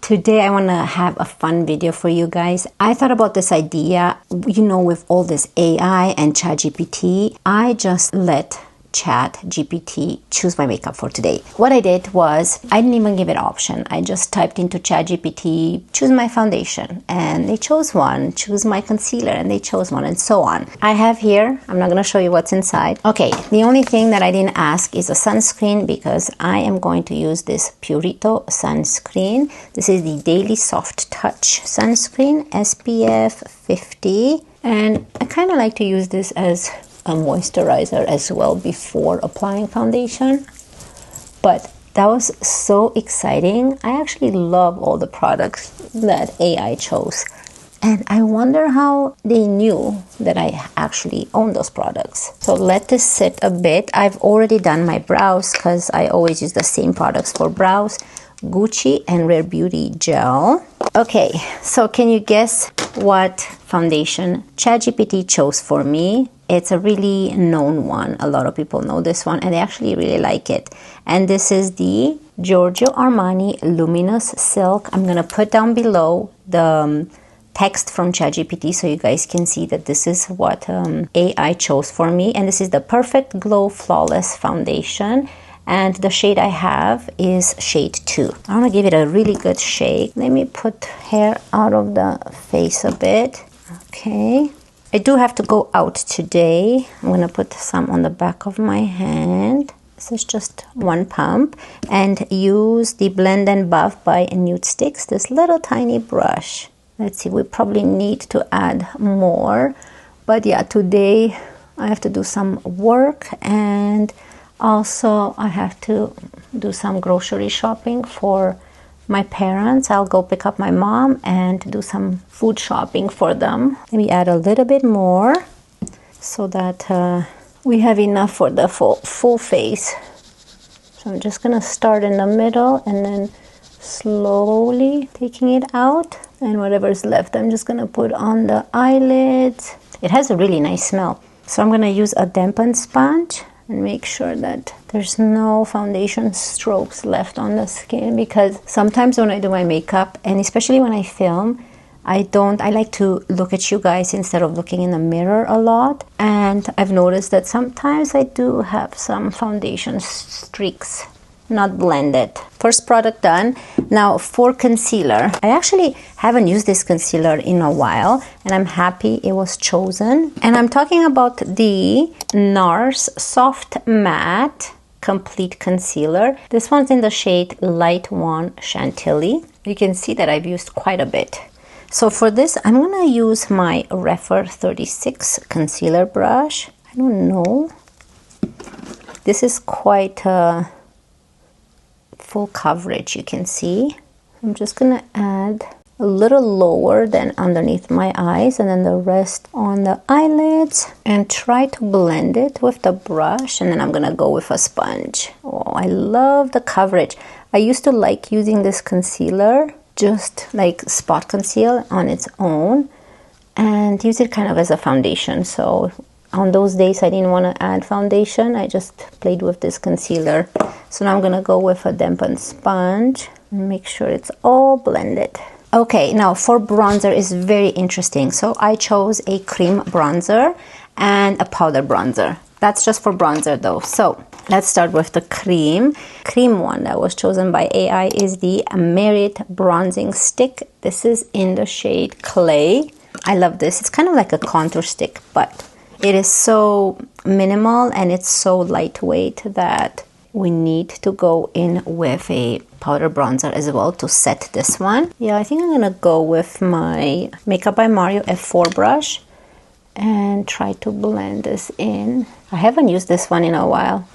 Today I want to have a fun video for you guys. I thought about this idea, you know, with all this AI and ChatGPT, I just let ChatGPT choose my makeup for today. What I did was, I didn't even give it an option. I just typed into ChatGPT, choose my foundation, and they chose one, choose my concealer, and they chose one, and so on. I have here, I'm not going to show you what's inside. Okay, the only thing that I didn't ask is a sunscreen, because I am going to use this Purito sunscreen. This is the Daily Soft Touch sunscreen, SPF 50, and I kind of like to use this as a moisturizer as well before applying foundation. But that was so exciting. I actually love all the products that AI chose, and I wonder how they knew that I actually own those products. So let this sit a bit. I've already done my brows because I always use the same products for brows, Gucci and Rare Beauty gel. Okay, so can you guess what foundation ChatGPT chose for me? It's a really known one. A lot of people know this one and they actually really like it. And this is the Giorgio Armani Luminous Silk. I'm going to put down below the text from ChatGPT so you guys can see that this is what AI chose for me. And this is the Perfect Glow Flawless Foundation. And the shade I have is shade 2. I want to give it a really good shake. Let me put hair out of the face a bit. Okay. I do have to go out today. I'm going to put some on the back of my hand. This is just one pump. And use the Blend and Buff by Nude Sticks, this little tiny brush. Let's see, we probably need to add more. But yeah, today I have to do some work, and also I have to do some grocery shopping for my parents. I'll go pick up my mom and do some food shopping for them. Maybe add a little bit more so that we have enough for the full face. So I'm just gonna start in the middle and then slowly taking it out, and whatever's left I'm just gonna put on the eyelids. It has a really nice smell. So I'm gonna use a dampened sponge and make sure that there's no foundation strokes left on the skin, because sometimes when I do my makeup, and especially when I film, I like to look at you guys instead of looking in the mirror a lot. And I've noticed that sometimes I do have some foundation streaks not blended. First product done. Now for concealer, I actually haven't used this concealer in a while, and I'm happy it was chosen. And I'm talking about the NARS Soft Matte Complete Concealer. This one's in the shade Light 1 Chantilly. You can see that I've used quite a bit. So for this, I'm gonna use my Refer 36 concealer brush. I don't know. This is quite full coverage, you can see. I'm just gonna add a little lower than underneath my eyes, and then the rest on the eyelids, and try to blend it with the brush. And then I'm gonna go with a sponge. Oh, I love the coverage. I used to like using this concealer, just like spot conceal on its own, and use it kind of as a foundation. So on those days I didn't want to add foundation, I just played with this concealer. So now I'm gonna go with a dampened sponge and make sure it's all blended. Okay, now for bronzer is very interesting. So I chose a cream bronzer and a powder bronzer. That's just for bronzer though. So let's start with the cream one that was chosen by AI is the Merit Bronzing Stick. This is in the shade Clay. I love this. It's kind of like a contour stick, but it is so minimal and it's so lightweight that we need to go in with a powder bronzer as well to set this one. Yeah, I think I'm gonna go with my Makeup by Mario F4 brush and try to blend this in. I haven't used this one in a while,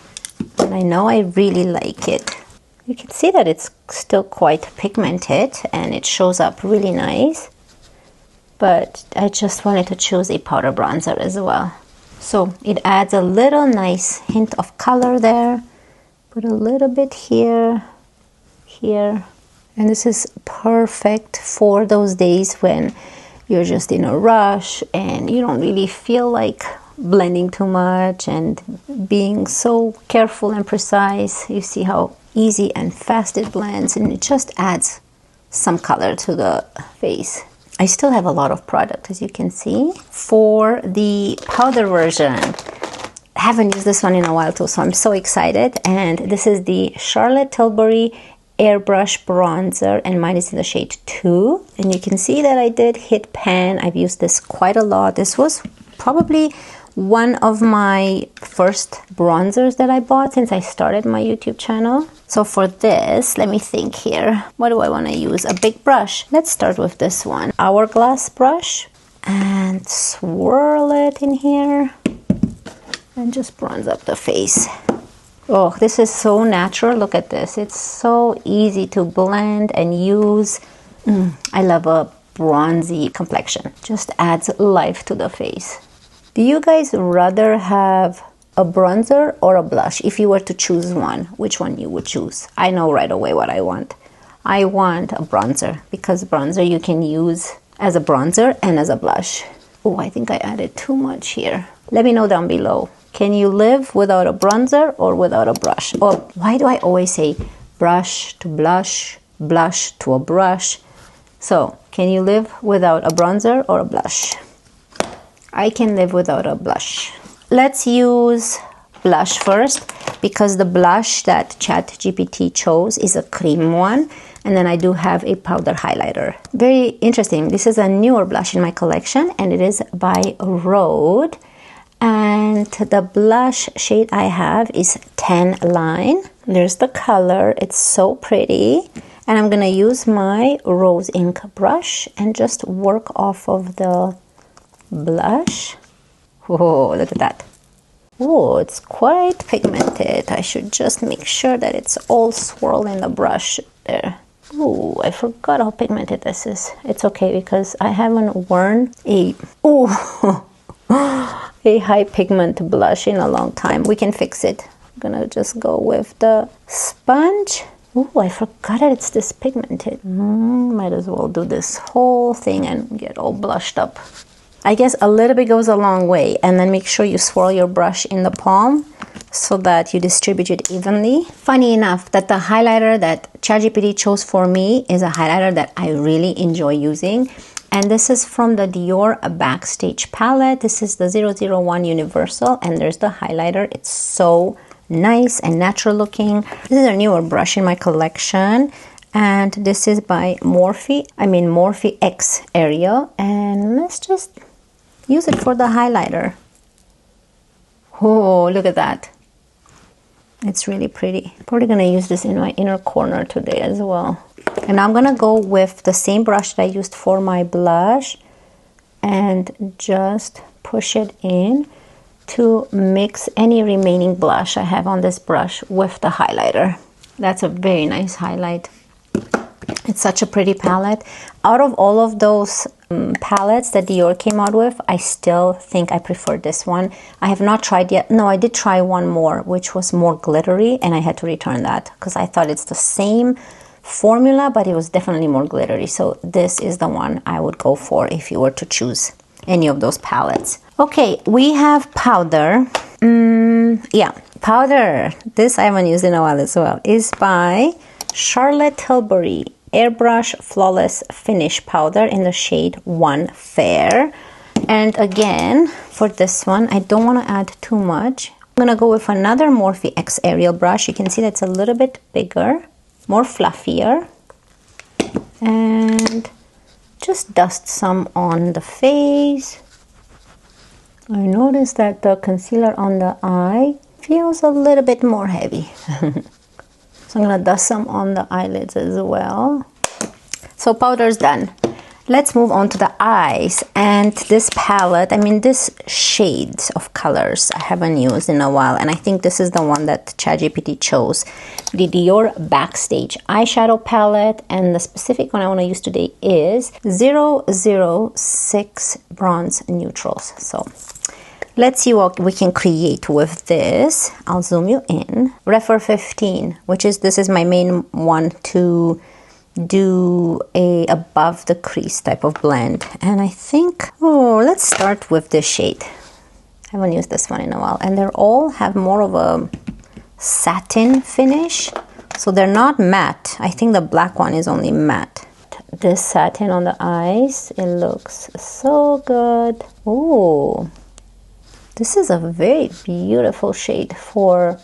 and I know I really like it. You can see that it's still quite pigmented and it shows up really nice, but I just wanted to choose a powder bronzer as well. So it adds a little nice hint of color there. Put a little bit here, here. And this is perfect for those days when you're just in a rush and you don't really feel like blending too much and being so careful and precise. You see how easy and fast it blends, and it just adds some color to the face. I still have a lot of product, as you can see. For the powder version, I haven't used this one in a while too, so I'm so excited. And this is the Charlotte Tilbury Airbrush Bronzer, and mine is in the shade 2. And you can see that I did hit pan. I've used this quite a lot. This was probably one of my first bronzers that I bought since I started my YouTube channel. So for this, let me think here. What do I want to use? A big brush. Let's start with this one. Hourglass brush. And swirl it in here. And just bronze up the face. Oh, this is so natural. Look at this. It's so easy to blend and use. I love a bronzy complexion. Just adds life to the face. Do you guys rather have a bronzer or a blush? If you were to choose one, which one you would choose? I know right away what I want. I want a bronzer, because bronzer you can use as a bronzer and as a blush. Oh, I think I added too much here. Let me know down below. Can you live without a bronzer or without a brush? Or why do I always say brush to blush, blush to a brush? So, can you live without a bronzer or a blush? I can live without a blush. Let's use blush first, because the blush that ChatGPT chose is a cream one, and then I do have a powder highlighter. Very interesting. This is a newer blush in my collection, and it is by Rhode. And the blush shade I have is Tan Line. There's the color. It's so pretty. And I'm gonna use my rose ink brush and just work off of the blush. Oh, look at that. Oh, it's quite pigmented. I should just make sure that it's all swirled in the brush there. Oh, I forgot how pigmented this is. It's okay, because I haven't worn a a high pigment blush in a long time. We can fix it. I'm gonna just go with the sponge. Oh, I forgot that it's this pigmented. Might as well do this whole thing and get all blushed up. I guess a little bit goes a long way, and then make sure you swirl your brush in the palm so that you distribute it evenly. Funny enough, that the highlighter that ChatGPT chose for me is a highlighter that I really enjoy using. And this is from the Dior Backstage palette. This is the 001 Universal, and there's the highlighter. It's so nice and natural looking. This is a newer brush in my collection. And this is by Morphe X Ariel. And let's just use it for the highlighter. Oh, look at that. It's really pretty. Probably gonna use this in my inner corner today as well. And I'm gonna go with the same brush that I used for my blush and just push it in to mix any remaining blush I have on this brush with the highlighter. That's a very nice highlight. It's such a pretty palette. Out of all of those palettes that Dior came out with, I still think I prefer this one. I have not tried yet. No, I did try one more, which was more glittery, and I had to return that because I thought it's the same formula, but it was definitely more glittery. So this is the one I would go for if you were to choose any of those palettes. Okay, we have powder. Yeah, powder. This I haven't used in a while as well. Is by Charlotte Tilbury Airbrush Flawless Finish Powder in the shade 1 Fair. And again, for this one, I don't want to add too much. I'm going to go with another Morphe X Ariel brush. You can see that's a little bit bigger, more fluffier. And just dust some on the face. I noticed that the concealer on the eye feels a little bit more heavy. So I'm gonna dust some on the eyelids as well. So powder's done. Let's move on to the eyes. And this palette, this shades of colors I haven't used in a while. And I think this is the one that ChatGPT chose. The Dior Backstage eyeshadow palette. And the specific one I want to use today is 006 Bronze Neutrals. So let's see what we can create with this. I'll zoom you in. Refer 15, this is my main one to do a above the crease type of blend. And I think, let's start with this shade. I haven't used this one in a while. And they all have more of a satin finish. So they're not matte. I think the black one is only matte. this satin on the eyes. It looks so good. Ooh, this is a very beautiful shade for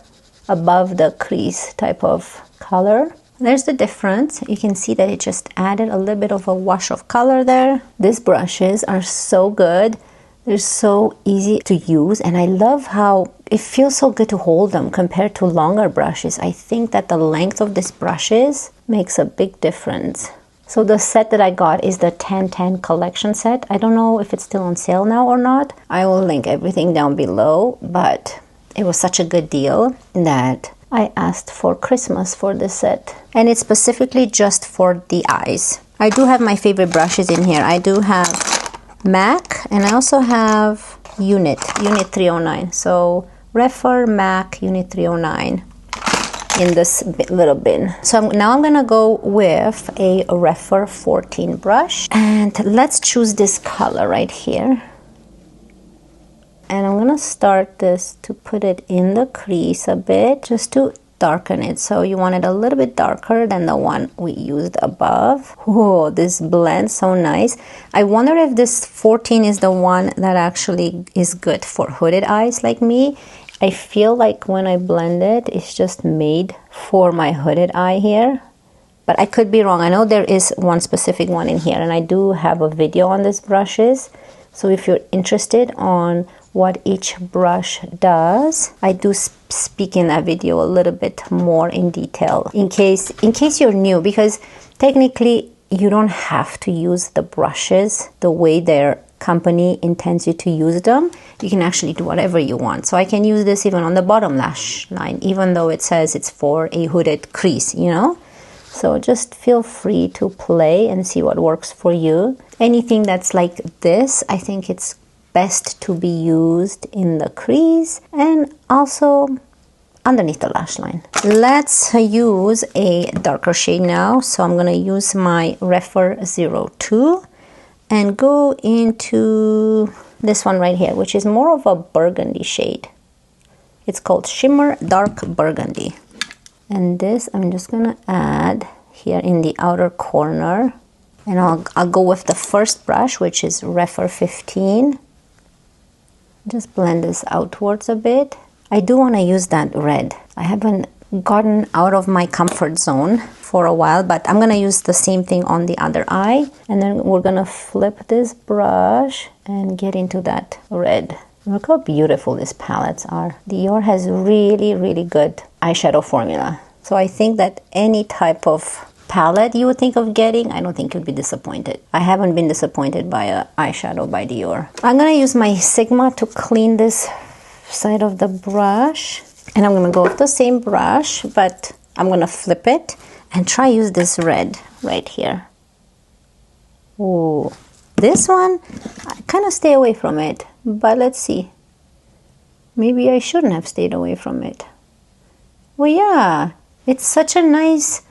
above the crease type of color. There's the difference. You can see that it just added a little bit of a wash of color there. These brushes are so good. They're so easy to use, and I love how it feels so good to hold them compared to longer brushes. I think that the length of these brushes makes a big difference. So the set that I got is the 10-10 collection set. I don't know if it's still on sale now or not. I will link everything down below, but it was such a good deal that I asked for Christmas for this set. And it's specifically just for the eyes. I do have my favorite brushes in here. I do have MAC, and I also have Unit 309. So Refer, MAC, Unit 309 in this little bin. So now I'm gonna go with a Refer 14 brush, and let's choose this color right here. And I'm gonna start this to put it in the crease a bit, just to darken it. So you want it a little bit darker than the one we used above. Oh, this blends so nice. I wonder if this 14 is the one that actually is good for hooded eyes like me. I feel like when I blend it, it's just made for my hooded eye here. But I could be wrong. I know there is one specific one in here, and I do have a video on these brushes. So if you're interested on what each brush does, I do speak in that video a little bit more in detail in case you're new, because technically you don't have to use the brushes the way their company intends you to use them. You can actually do whatever you want. So I can use this even on the bottom lash line, even though it says it's for a hooded crease, you know? So just feel free to play and see what works for you. Anything that's like this, I think it's best to be used in the crease and also underneath the lash line. Let's use a darker shade now. So I'm gonna use my Refer 02 and go into this one right here, which is more of a burgundy shade. It's called Shimmer Dark Burgundy. And this I'm just gonna add here in the outer corner. And I'll go with the first brush, which is Refer 15. Just blend this outwards a bit. I do want to use that red. I haven't gotten out of my comfort zone for a while, but I'm going to use the same thing on the other eye. And then we're going to flip this brush and get into that red. Look how beautiful these palettes are. Dior has really, really good eyeshadow formula. So I think that any type of palette you would think of getting, I don't think you'd be disappointed. I haven't been disappointed by an eyeshadow by Dior. I'm gonna use my Sigma to clean this side of the brush, and I'm gonna go with the same brush, but I'm gonna flip it and try use this red right here. Ooh, this one, I kind of stay away from it, but let's see. Maybe I shouldn't have stayed away from it. Well, yeah, it's such a nice,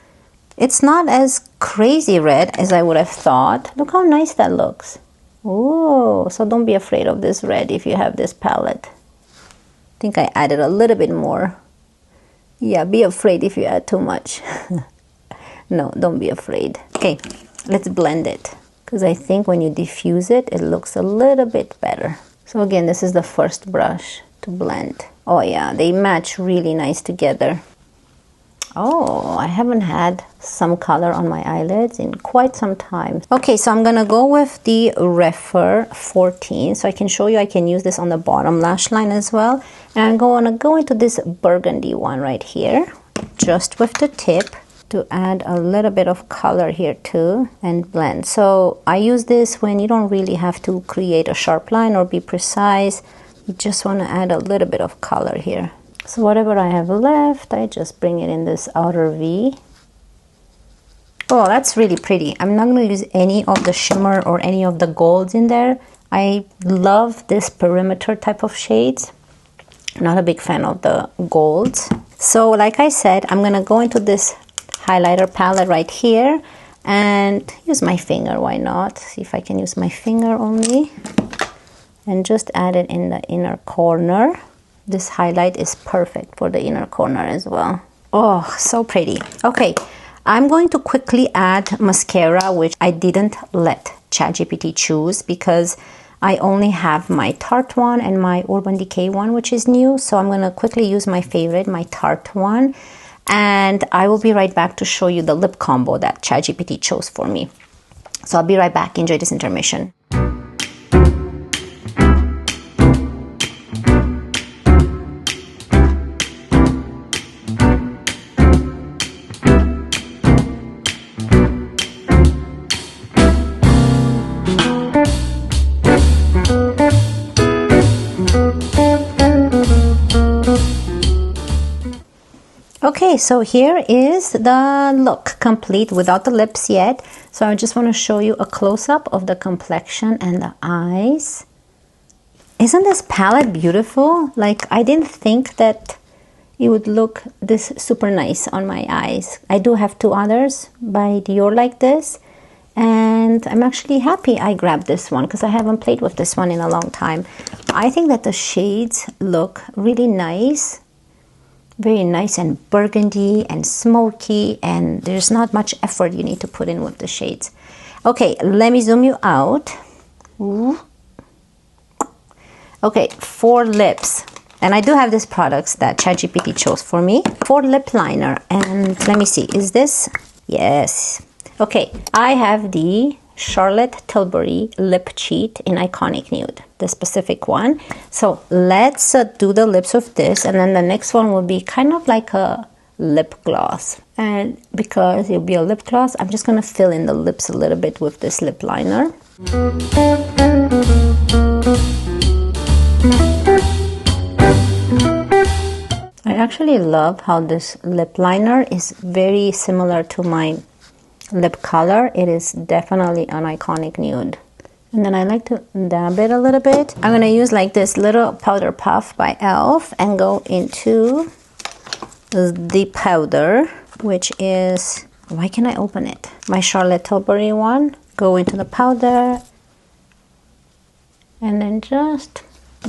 it's not as crazy red as I would have thought. Look how nice that looks. Oh, so don't be afraid of this red if you have this palette. I think I added a little bit more. Yeah, be afraid if you add too much. No, don't be afraid. Okay, let's blend it, because I think when you diffuse it, it looks a little bit better. So again, this is the first brush to blend. Oh yeah, they match really nice together. Oh, I haven't had some color on my eyelids in quite some time. Okay, so I'm gonna go with the Refer 14. So I can show you I can use this on the bottom lash line as well. And I'm gonna go into this burgundy one right here, just with the tip, to add a little bit of color here too and blend. So I use this when you don't really have to create a sharp line or be precise. You just wanna add a little bit of color here. So whatever I have left, I just bring it in this outer V. Oh, that's really pretty. I'm not going to use any of the shimmer or any of the golds in there. I love this perimeter type of shades. Not a big fan of the golds. So like I said, I'm going to go into this highlighter palette right here and use my finger. Why not? See if I can use my finger only. And just add it in the inner corner. This highlight is perfect for the inner corner as well. Oh, so pretty. Okay, I'm going to quickly add mascara, which I didn't let ChatGPT choose because I only have my Tarte one and my Urban Decay one, which is new. So I'm going to quickly use my favorite, my Tarte one. And I will be right back to show you the lip combo that ChatGPT chose for me. So I'll be right back. Enjoy this intermission. Okay, so here is the look complete without the lips yet. So I just want to show you a close-up of the complexion and the eyes. Isn't this palette beautiful? Like, I didn't think that it would look this super nice on my eyes. I do have two others by Dior like this, and I'm actually happy I grabbed this one because I haven't played with this one in a long time. I think that the shades look really nice. Very nice and burgundy and smoky, and there's not much effort you need to put in with the shades. Okay, let me zoom you out. Ooh. Okay, for lips. And I do have these products that ChatGPT chose for me. For lip liner, and let me see, is this? Yes. Okay, I have the Charlotte Tilbury Lip Cheat in Iconic Nude, the specific one. So let's do the lips with this, and then the next one will be kind of like a lip gloss. And because it'll be a lip gloss, I'm just going to fill in the lips a little bit with this lip liner. I actually love how this lip liner is very similar to my lip color. It is definitely an Iconic Nude. And then I like to dab it a little bit. I'm going to use like this little powder puff by e.l.f. and go into the powder, which is, why can I open it? My Charlotte Tilbury one. Go into the powder and then just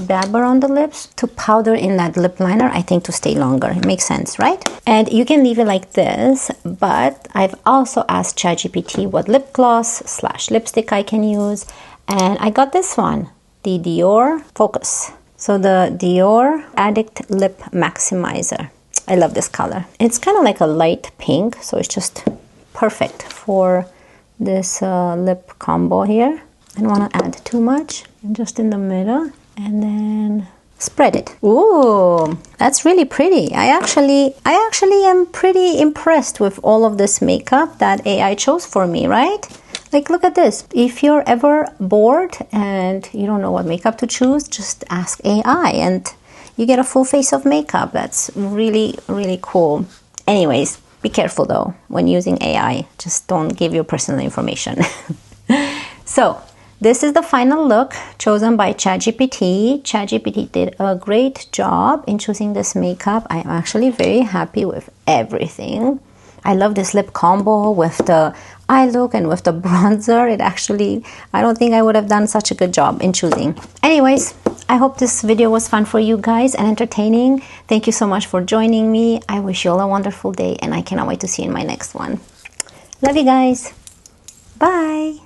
dab around the lips to powder in that lip liner, I think, to stay longer. It makes sense, right? And you can leave it like this, but I've also asked ChatGPT what lip gloss / lipstick I can use, and I got this one, the Dior Focus. So the Dior Addict Lip Maximizer. I love this color. It's kind of like a light pink, so it's just perfect for this lip combo here. I don't want to add too much, and just in the middle. And then spread it. Ooh, that's really pretty. I actually am pretty impressed with all of this makeup that AI chose for me, right? Like, look at this. If you're ever bored and you don't know what makeup to choose, just ask AI and you get a full face of makeup. That's really, really cool. Anyways, be careful though when using AI. Just don't give your personal information. So, this is the final look chosen by ChatGPT. ChatGPT did a great job in choosing this makeup. I'm actually very happy with everything. I love this lip combo with the eye look and with the bronzer. It actually, I don't think I would have done such a good job in choosing. Anyways, I hope this video was fun for you guys and entertaining. Thank you so much for joining me. I wish you all a wonderful day, and I cannot wait to see you in my next one. Love you guys. Bye.